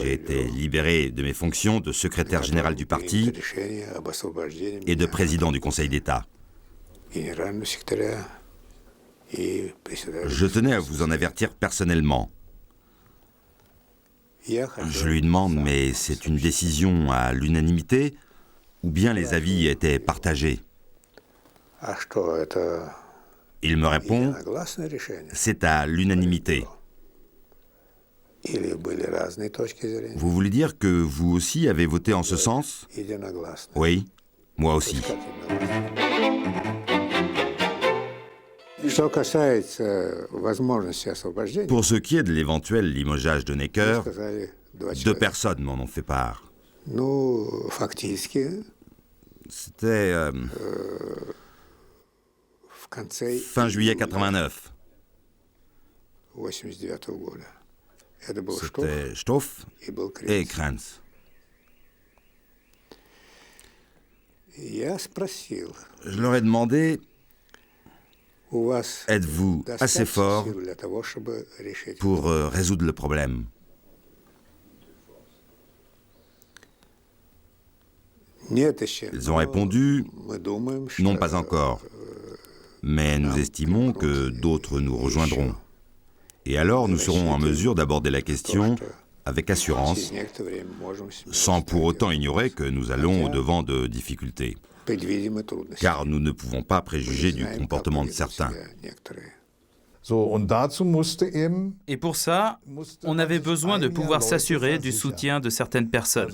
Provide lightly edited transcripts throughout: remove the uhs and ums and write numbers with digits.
J'ai été libéré de mes fonctions de secrétaire général du parti et de président du Conseil d'État. Je tenais à vous en avertir personnellement. Je lui demande, mais c'est une décision à l'unanimité ou bien les avis étaient partagés? Il me répond, c'est à l'unanimité. Vous voulez dire que vous aussi avez voté en ce sens? Oui, moi aussi. Pour ce qui est de l'éventuel limogeage de Necker, 2 personnes m'en ont fait part. C'était fin juillet 89. C'était Stoff et Krenz. Je leur ai demandé, êtes-vous assez fort pour résoudre le problème? Ils ont répondu, non, pas encore, mais nous estimons que d'autres nous rejoindront. Et alors nous serons en mesure d'aborder la question avec assurance, sans pour autant ignorer que nous allons au-devant de difficultés, car nous ne pouvons pas préjuger du comportement de certains. Et pour ça, on avait besoin de pouvoir s'assurer du soutien de certaines personnes.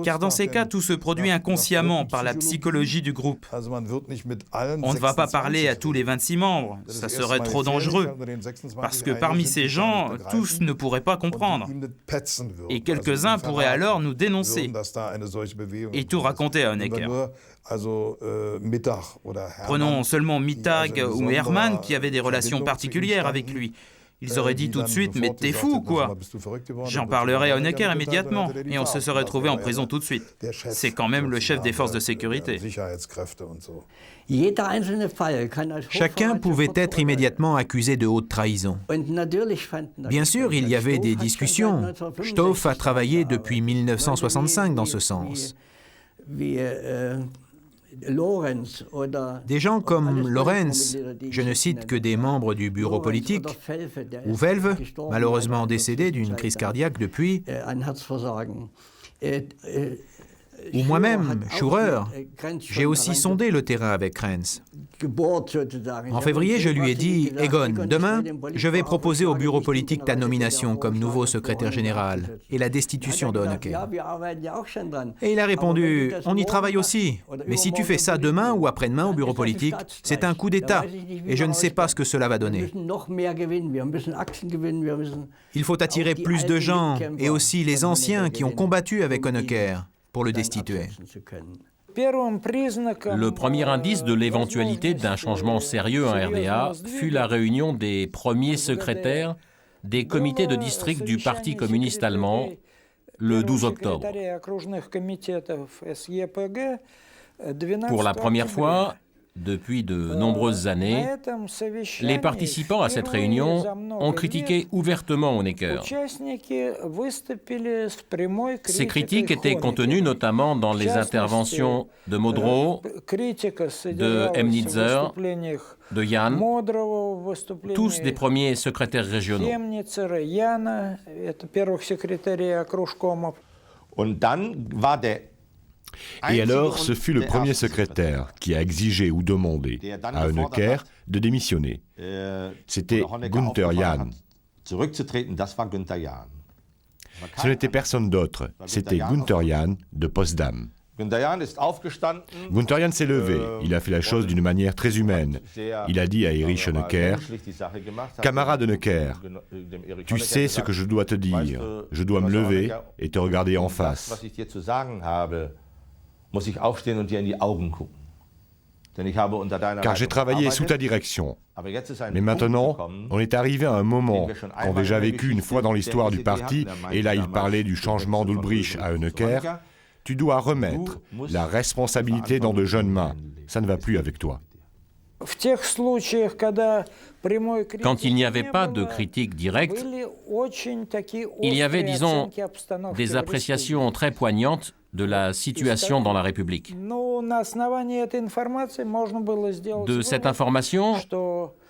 Car dans ces cas, tout se produit inconsciemment par la psychologie du groupe. On ne va pas parler à tous les 26 membres, ça serait trop dangereux, parce que parmi ces gens, tous ne pourraient pas comprendre. Et quelques-uns pourraient alors nous dénoncer et tout raconter à Honecker. Prenons seulement Mittag ou Hermann qui avaient des relations particulières avec lui. Ils auraient dit tout de suite « mais t'es fou ou quoi ?» J'en parlerais à Honecker immédiatement et on se serait trouvé en prison tout de suite. C'est quand même le chef des forces de sécurité. Chacun pouvait être immédiatement accusé de haute trahison. Bien sûr, il y avait des discussions. Stoff a travaillé depuis 1965 dans ce sens. Des gens comme Lorenz, je ne cite que des membres du bureau politique, ou Velve, malheureusement décédé d'une crise cardiaque depuis, ou moi-même, Schurer, j'ai aussi sondé le terrain avec Krenz. En février, je lui ai dit « Egon, demain, je vais proposer au bureau politique ta nomination comme nouveau secrétaire général et la destitution de Honecker. » Et il a répondu « On y travaille aussi, mais si tu fais ça demain ou après-demain au bureau politique, c'est un coup d'État et je ne sais pas ce que cela va donner. Il faut attirer plus de gens et aussi les anciens qui ont combattu avec Honecker pour le destituer. » Le premier indice de l'éventualité d'un changement sérieux en RDA fut la réunion des premiers secrétaires des comités de district du Parti communiste allemand le 12 octobre. Pour la première fois, depuis de nombreuses années, les participants à cette réunion ont critiqué ouvertement Honecker. Ces critiques étaient contenues notamment dans les interventions de Modrow, de Emnitzer, de Jan, tous des premiers secrétaires régionaux. Et alors, ce fut le premier secrétaire qui a exigé ou demandé à Honecker de démissionner. C'était Günther Jahn. Ce n'était personne d'autre, c'était Günther Jahn de Potsdam. Günther Jahn s'est levé, il a fait la chose d'une manière très humaine. Il a dit à Erich Honecker, « Camarade Honecker, tu sais ce que je dois te dire, je dois me lever et te regarder en face. » Car j'ai travaillé sous ta direction. Mais maintenant, on est arrivé à un moment qu'ont déjà vécu une fois dans l'histoire du parti, et là il parlait du changement d'Ulbricht à Honecker, tu dois remettre la responsabilité dans de jeunes mains. Ça ne va plus avec toi. Quand il n'y avait pas de critique directe, il y avait, disons, des appréciations très poignantes de la situation dans la République. De cette information,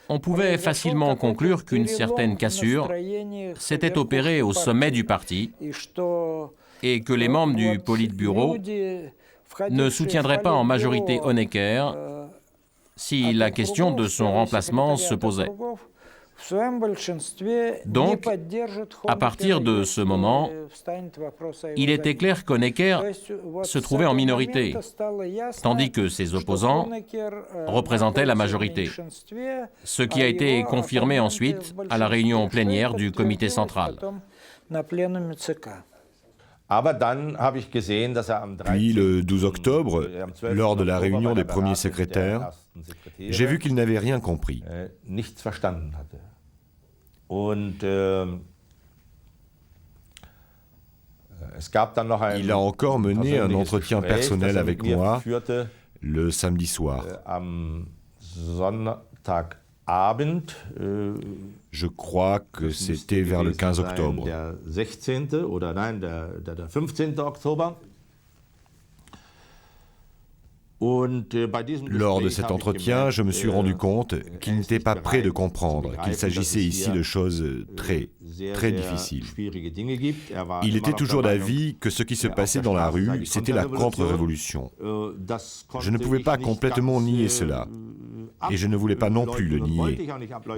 on pouvait facilement conclure qu'une certaine cassure s'était opérée au sommet du parti et que les membres du Politburo ne soutiendraient pas en majorité Honecker si la question de son remplacement se posait. Donc, à partir de ce moment, il était clair qu'Honecker se trouvait en minorité, tandis que ses opposants représentaient la majorité, ce qui a été confirmé ensuite à la réunion plénière du comité central. Puis, le 12 octobre, lors de la réunion des premiers secrétaires, j'ai vu qu'il n'avait rien compris. Il a encore mené un entretien personnel avec moi le samedi soir. Je crois que c'était vers le 15 octobre. Lors de cet entretien, je me suis rendu compte qu'il n'était pas prêt de comprendre qu'il s'agissait ici de choses très, très difficiles. Il était toujours d'avis que ce qui se passait dans la rue, c'était la contre-révolution. Je ne pouvais pas complètement nier cela, et je ne voulais pas non plus le nier.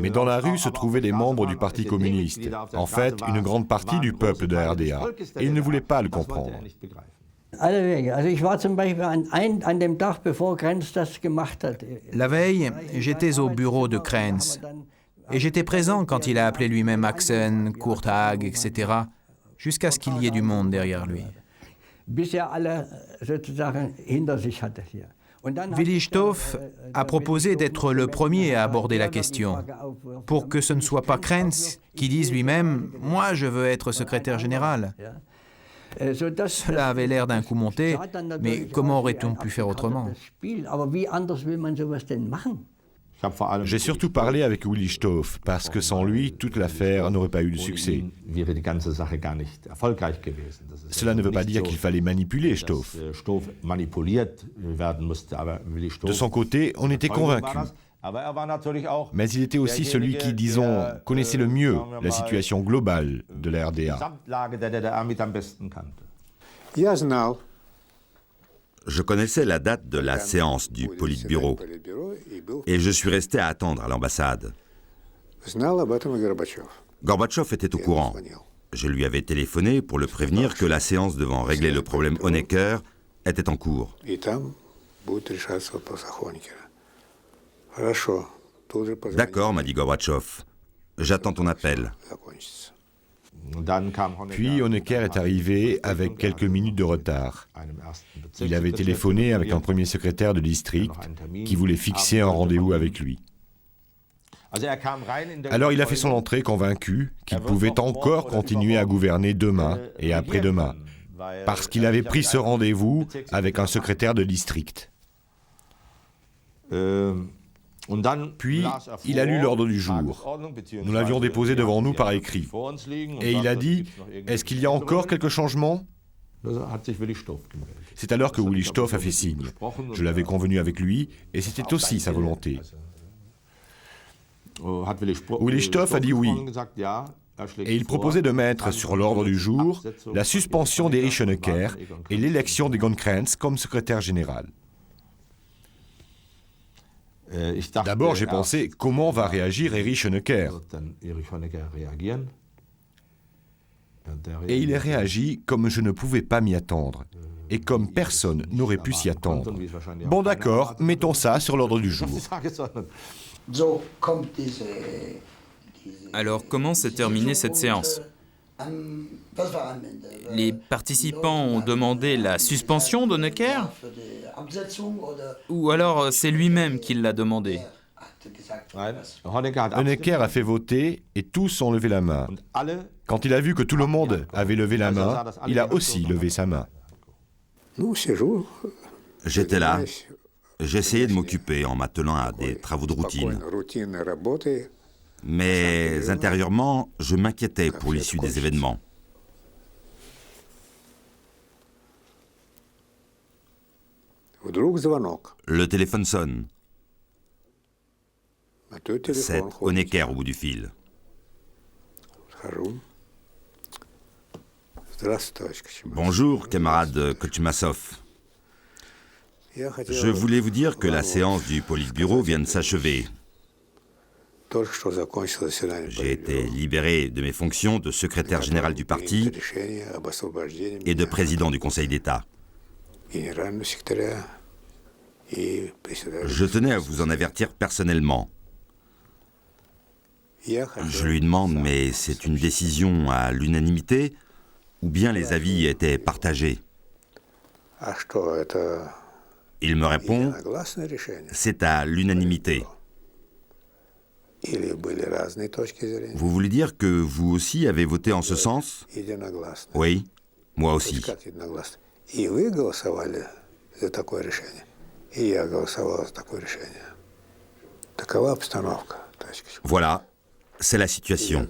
Mais dans la rue se trouvaient des membres du Parti communiste, en fait une grande partie du peuple de la RDA, et ils ne voulaient pas le comprendre. La veille, j'étais au bureau de Krenz et j'étais présent quand il a appelé lui-même Axen, Kurtag, etc., jusqu'à ce qu'il y ait du monde derrière lui. Willi Stoph a proposé d'être le premier à aborder la question, pour que ce ne soit pas Krenz qui dise lui-même « Moi, je veux être secrétaire général ». Cela avait l'air d'un coup monté, mais comment aurait-on pu faire autrement? J'ai surtout parlé avec Willi Stoph, parce que sans lui, toute l'affaire n'aurait pas eu de succès. Cela ne veut pas dire qu'il fallait manipuler Stoph. De son côté, on était convaincus. Mais il était aussi celui qui, disons, connaissait le mieux la situation globale de la RDA. Je connaissais la date de la séance du Politburo et je suis resté à attendre à l'ambassade. Gorbatchev était au courant. Je lui avais téléphoné pour le prévenir que la séance devant régler le problème Honecker était en cours. D'accord, m'a dit Gorbatchev. J'attends ton appel. Puis Honecker est arrivé avec quelques minutes de retard. Il avait téléphoné avec un premier secrétaire de district qui voulait fixer un rendez-vous avec lui. Alors il a fait son entrée convaincu qu'il pouvait encore continuer à gouverner demain et après-demain, parce qu'il avait pris ce rendez-vous avec un secrétaire de district. Puis, il a lu l'ordre du jour. Nous l'avions déposé devant nous par écrit. Et il a dit, « Est-ce qu'il y a encore quelques changements ?» C'est alors que Willi Stoph a fait signe. Je l'avais convenu avec lui, et c'était aussi sa volonté. Willi Stoph a dit oui. Et il proposait de mettre sur l'ordre du jour la suspension d'Erich Honecker et l'élection d'Egon Krenz comme secrétaire général. D'abord, j'ai pensé, comment va réagir Erich Honecker? Et il a réagi comme je ne pouvais pas m'y attendre, et comme personne n'aurait pu s'y attendre. Bon d'accord, mettons ça sur l'ordre du jour. Alors, comment s'est terminée cette séance? Les participants ont demandé la suspension d'Honecker? Ou alors c'est lui-même qui l'a demandé? Honecker a fait voter et tous ont levé la main. Quand il a vu que tout le monde avait levé la main, il a aussi levé sa main. J'étais là, J'essayais de m'occuper en m'attelant à des travaux de routine. Mais intérieurement, je m'inquiétais pour l'issue des événements. Le téléphone sonne. C'est Honecker au bout du fil. Bonjour, camarade Kochmasov. Je voulais vous dire que la séance du Politburo vient de s'achever. J'ai été libéré de mes fonctions de secrétaire général du parti et de président du Conseil d'État. Je tenais à vous en avertir personnellement. Je lui demande, mais c'est une décision à l'unanimité ou bien les avis étaient partagés? Il me répond, c'est à l'unanimité. Vous voulez dire que vous aussi avez voté en ce sens? Oui, moi aussi. Voilà, c'est la situation,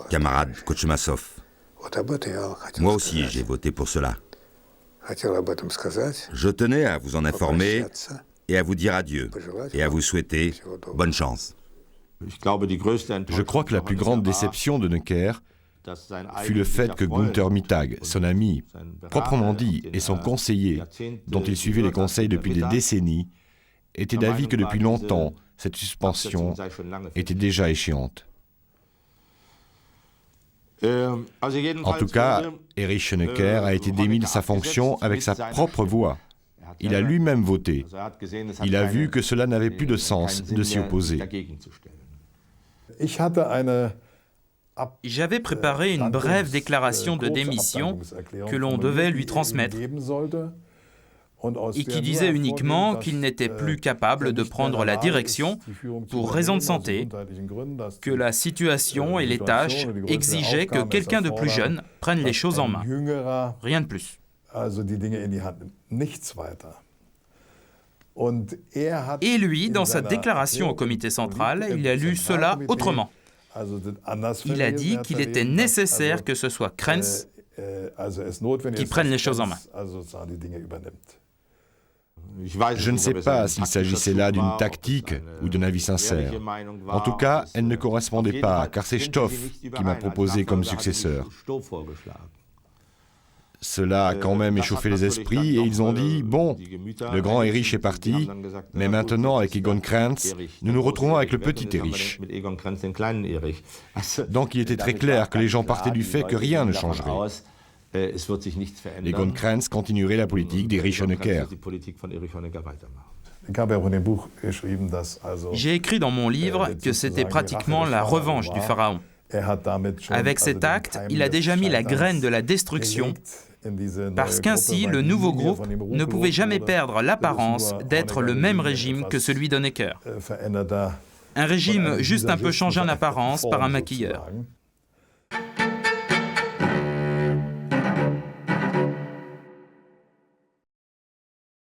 camarade Kochmasov. Moi aussi, j'ai voté pour cela. Je tenais à vous en informer et à vous dire adieu et à vous souhaiter bonne chance. Je crois que la plus grande déception de Necker fut le fait que Günther Mittag, son ami, proprement dit, et son conseiller, dont il suivait les conseils depuis des décennies, était d'avis que depuis longtemps, cette suspension était déjà échéante. En tout cas, Erich Honecker a été démis de sa fonction avec sa propre voix. Il a lui-même voté. Il a vu que cela n'avait plus de sens de s'y opposer. J'avais préparé une brève déclaration de démission que l'on devait lui transmettre et qui disait uniquement qu'il n'était plus capable de prendre la direction pour raison de santé, que la situation et les tâches exigeaient que quelqu'un de plus jeune prenne les choses en main. Rien de plus. Et lui, dans sa déclaration au comité central, il a lu cela autrement. Il a dit qu'il était nécessaire que ce soit Krenz qui prenne les choses en main. Je ne sais pas s'il s'agissait là d'une tactique ou d'un avis sincère. En tout cas, elle ne correspondait pas, car c'est Stoff qui m'a proposé comme successeur. Cela a quand même échauffé les esprits et ils ont dit « Bon, le grand Erich est parti, mais maintenant avec Egon Krenz, nous nous retrouvons avec le petit Erich. » Donc il était très clair que les gens partaient du fait que rien ne changerait. Egon Krenz continuerait la politique d'Erich Honecker. J'ai écrit dans mon livre que c'était pratiquement la revanche du pharaon. Avec cet acte, il a déjà mis la graine de la destruction, parce qu'ainsi, le nouveau groupe ne pouvait jamais perdre l'apparence d'être le même régime que celui d'Honecker. Un régime juste un peu changé en apparence par un maquilleur.